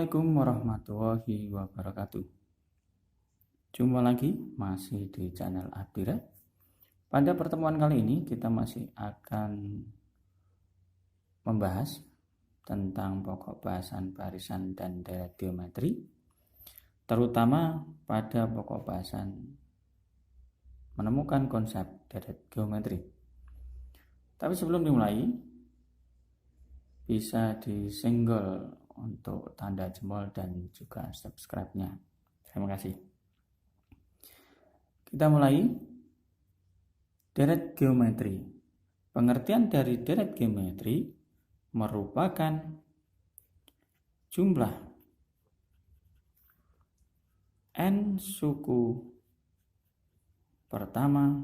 Assalamualaikum warahmatullahi wabarakatuh. Jumpa lagi masih di channel Abdira. Pada pertemuan kali ini kita masih akan membahas tentang pokok bahasan barisan dan deret geometri, terutama pada pokok bahasan menemukan konsep deret geometri. Tapi sebelum dimulai, bisa disenggol untuk tanda jempol dan juga subscribe-nya. Terima kasih. Kita mulai. Deret geometri. Pengertian dari deret geometri merupakan jumlah n suku pertama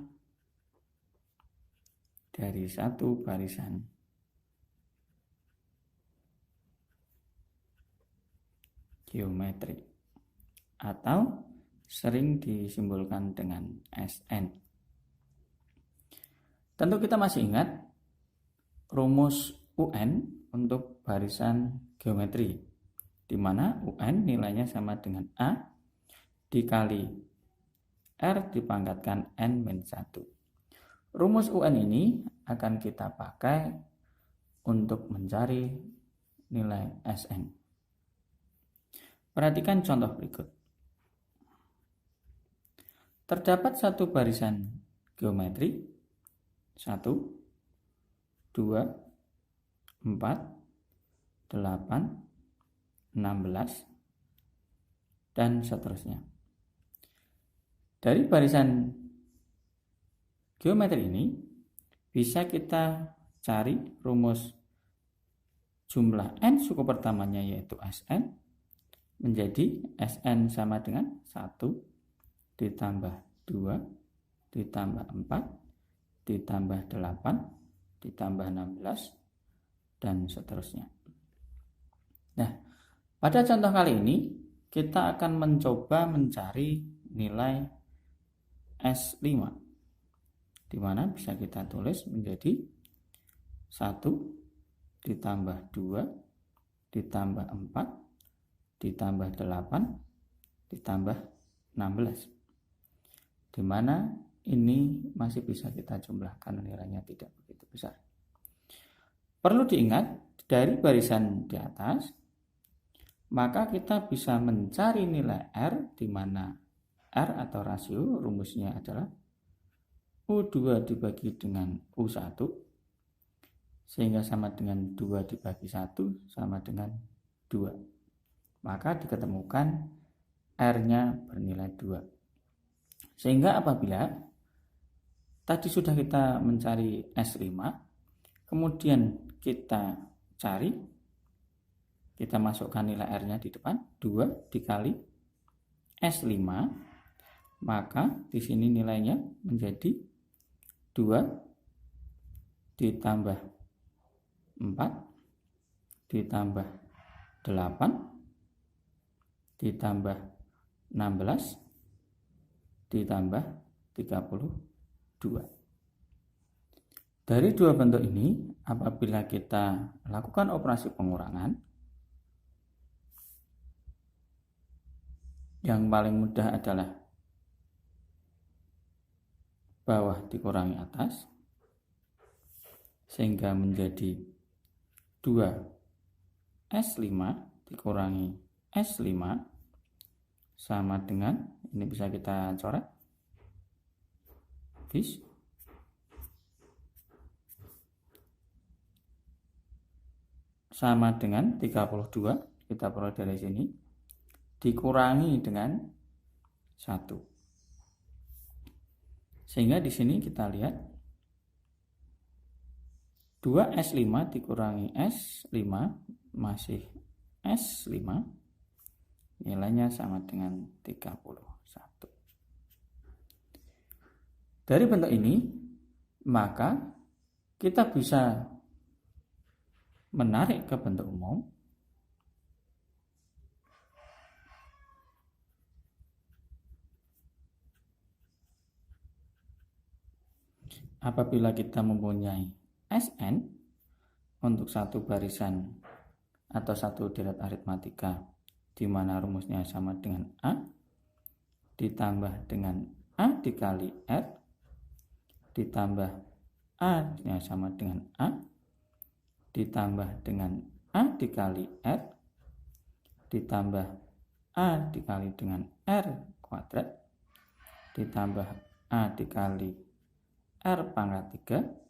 dari satu barisan geometri atau sering disimbolkan dengan Sn. Tentu kita masih ingat rumus UN untuk barisan geometri, di mana UN nilainya sama dengan A dikali R dipangkatkan N-1. Rumus UN ini akan kita pakai untuk mencari nilai Sn. Perhatikan contoh berikut. Terdapat satu barisan geometri 1, 2, 4, 8, 16, dan seterusnya. Dari barisan geometri ini bisa kita cari rumus jumlah n suku pertamanya yaitu Sn menjadi Sn sama dengan 1 ditambah 2 ditambah 4 ditambah 8 ditambah 16 dan seterusnya. Nah, pada contoh kali ini kita akan mencoba mencari nilai S5, di mana bisa kita tulis menjadi 1 ditambah 2 ditambah 4 ditambah 8 ditambah 16, di mana ini masih bisa kita jumlahkan, nilainya tidak begitu besar. Perlu diingat dari barisan di atas, maka kita bisa mencari nilai R, di mana R atau rasio rumusnya adalah U2 dibagi dengan U1, sehingga sama dengan 2 dibagi 1 sama dengan 2. Maka diketemukan R-nya bernilai 2. Sehingga apabila tadi sudah kita mencari S5, kemudian kita cari, kita masukkan nilai R-nya di depan, 2 dikali S5, maka di sini nilainya menjadi 2 ditambah 4 ditambah 8 ditambah 16 ditambah 32. Dari dua bentuk ini, apabila kita lakukan operasi pengurangan, yang paling mudah adalah bawah dikurangi atas, sehingga menjadi 2S5 dikurangi S5 sama dengan, ini bisa kita coret, bis, sama dengan 32, kita peroleh dari sini, dikurangi dengan 1. Sehingga di sini kita lihat 2S5 dikurangi S5 masih S5, nilainya sama dengan 31. Dari bentuk ini, maka kita bisa menarik ke bentuk umum, apabila kita mempunyai Sn untuk satu barisan atau satu deret aritmatika di mana rumusnya sama dengan A ditambah dengan A dikali R ditambah A nya sama dengan A ditambah dengan A dikali R ditambah A dikali dengan R kuadrat ditambah A dikali R pangkat 3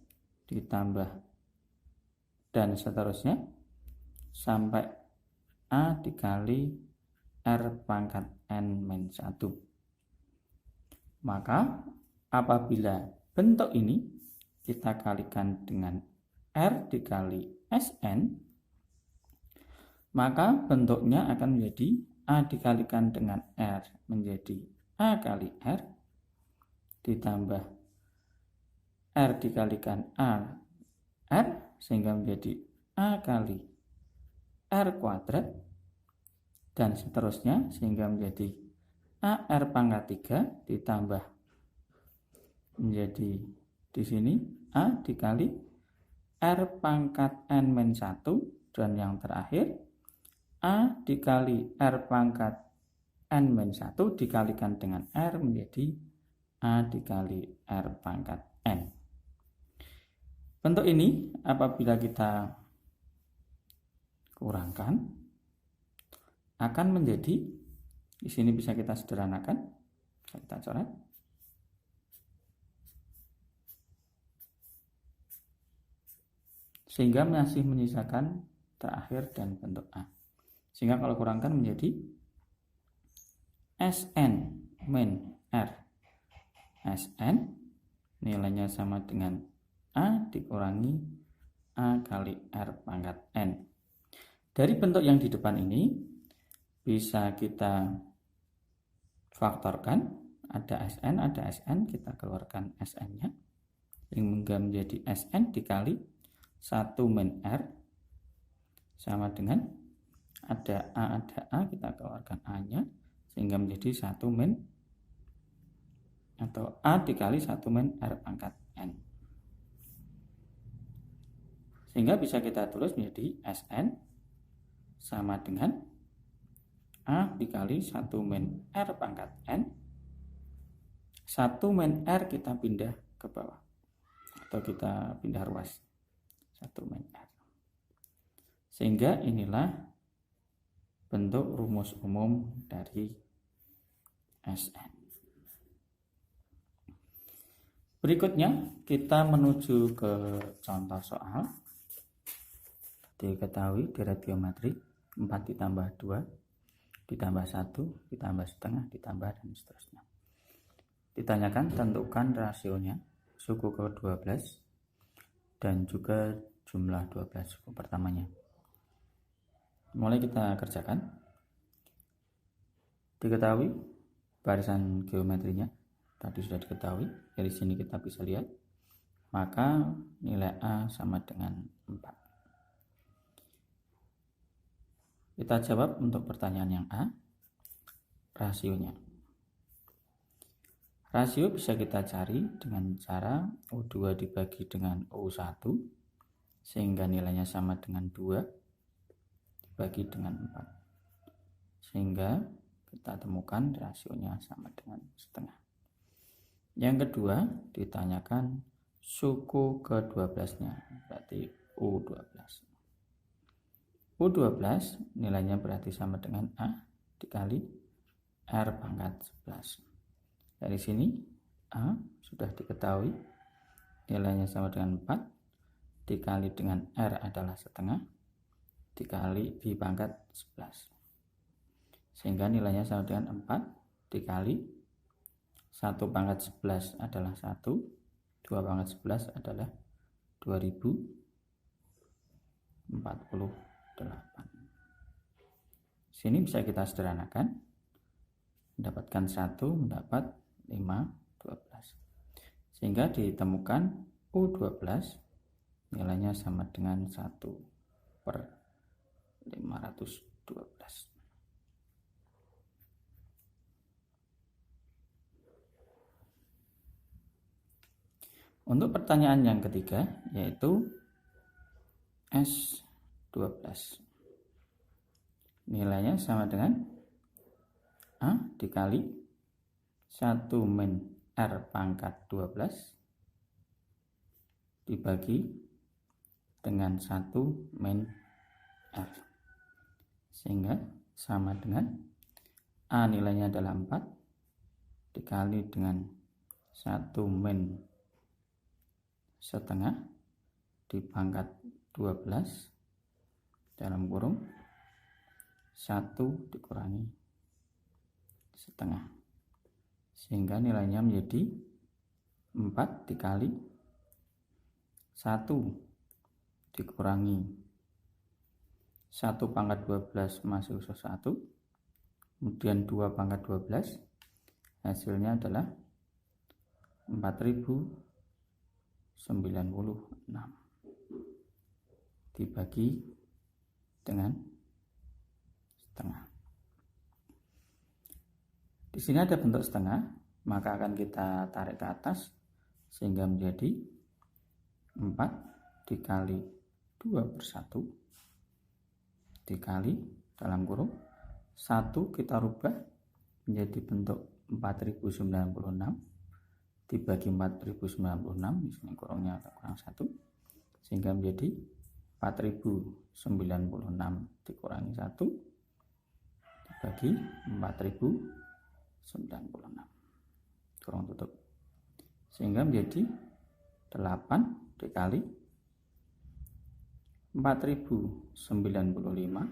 ditambah dan seterusnya sampai A dikali R pangkat N-1. Maka apabila bentuk ini kita kalikan dengan R dikali Sn, maka bentuknya akan menjadi A dikalikan dengan R menjadi A kali R ditambah R dikalikan R sehingga menjadi A kali R kuadrat dan seterusnya sehingga menjadi AR pangkat 3 ditambah menjadi di sini A dikali R pangkat N-1 dan yang terakhir A dikali R pangkat N-1 dikalikan dengan R menjadi A dikali R pangkat N. Bentuk ini apabila kita kurangkan akan menjadi, di sini bisa kita sederhanakan, kita coret. Sehingga masih menyisakan terakhir dan bentuk A. Sehingga kalau kurangkan menjadi Sn min R. Sn nilainya sama dengan A dikurangi A kali R pangkat N. Dari bentuk yang di depan ini bisa kita faktorkan, ada Sn, kita keluarkan Sn-nya sehingga menjadi Sn dikali 1 min R sama dengan ada A kita keluarkan A-nya sehingga menjadi 1 min atau A dikali 1 min R pangkat N. Sehingga bisa kita tulis menjadi Sn sama dengan A dikali 1 min R pangkat N. 1 min R kita pindah ke bawah atau kita pindah ruas 1 min R. Sehingga inilah bentuk rumus umum dari Sn. Berikutnya kita menuju ke contoh soal. Diketahui deret geometri 4 ditambah 2 ditambah 1 ditambah setengah ditambah dan seterusnya. Ditanyakan tentukan rasionya suku ke-12 dan juga jumlah 12 suku pertamanya. Mulai kita kerjakan. Diketahui barisan geometrinya tadi sudah diketahui, dari sini kita bisa lihat, maka nilai A sama dengan 4. Kita jawab untuk pertanyaan yang A, rasionya. Rasio bisa kita cari dengan cara U2 dibagi dengan U1 sehingga nilainya sama dengan 2 dibagi dengan 4. Sehingga kita temukan rasionya sama dengan setengah. Yang kedua ditanyakan suku ke-12-nya, berarti U12. U12 nilainya berarti sama dengan A dikali R pangkat 11. Dari sini A sudah diketahui nilainya sama dengan 4 dikali dengan R adalah setengah dikali B pangkat 11. Sehingga nilainya sama dengan 4 dikali 1 pangkat 11 adalah 1, 2 pangkat 11 adalah 2048. Sini bisa kita sederhanakan, mendapatkan 1 mendapat 5, 12. Sehingga ditemukan U12 nilainya sama dengan 1/512. Untuk pertanyaan yang ketiga yaitu S12. nilainya sama dengan A dikali 1 min R pangkat 12 dibagi dengan 1 min R, sehingga sama dengan A nilainya adalah 4 dikali dengan 1 min setengah dipangkat 12 dalam kurung 1 dikurangi setengah, sehingga nilainya menjadi 4 dikali 1 dikurangi 1 pangkat 12 masuk ke 1, kemudian 2 pangkat 12, hasilnya adalah 4096 dibagi dengan setengah. Di sini ada bentuk setengah, maka akan kita tarik ke atas sehingga menjadi 4 dikali 2/1 dikali dalam kurung 1 kita rubah menjadi bentuk 4096 dibagi 4096, di sini kurangnya kurang 1, sehingga menjadi 4096 dikurangi 1 dibagi 4096 kurang tutup, sehingga menjadi 8 dikali 4095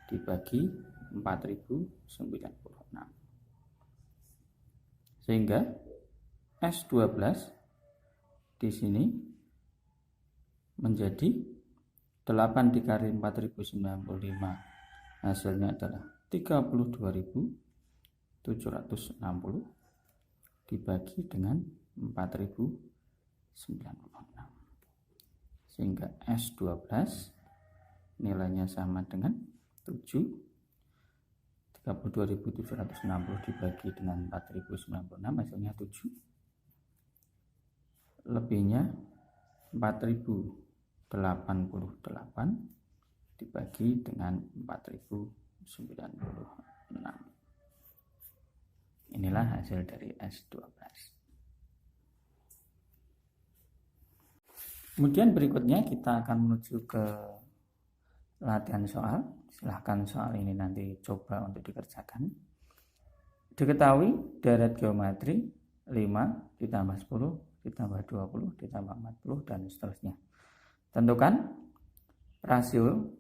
dibagi 4096, sehingga S12 di sini menjadi 8 dikali 4095, hasilnya adalah 32.760 dibagi dengan 4096, sehingga S12 nilainya sama dengan 7. 32.760 dibagi dengan 4096, hasilnya 7, lebihnya 4088 dibagi dengan 4096. Inilah hasil dari S12. Kemudian berikutnya kita akan menuju ke latihan soal. Silahkan soal ini nanti coba untuk dikerjakan. Diketahui deret geometri 5 ditambah 10 ditambah 20 ditambah 40 dan seterusnya. Tentukan rasio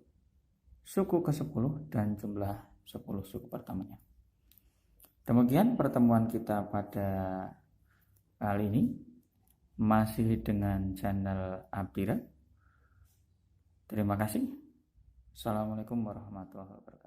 suku ke-10 dan jumlah 10 suku pertamanya. Demikian pertemuan kita pada kali ini, masih dengan channel Abdira. Terima kasih. Assalamualaikum warahmatullahi wabarakatuh.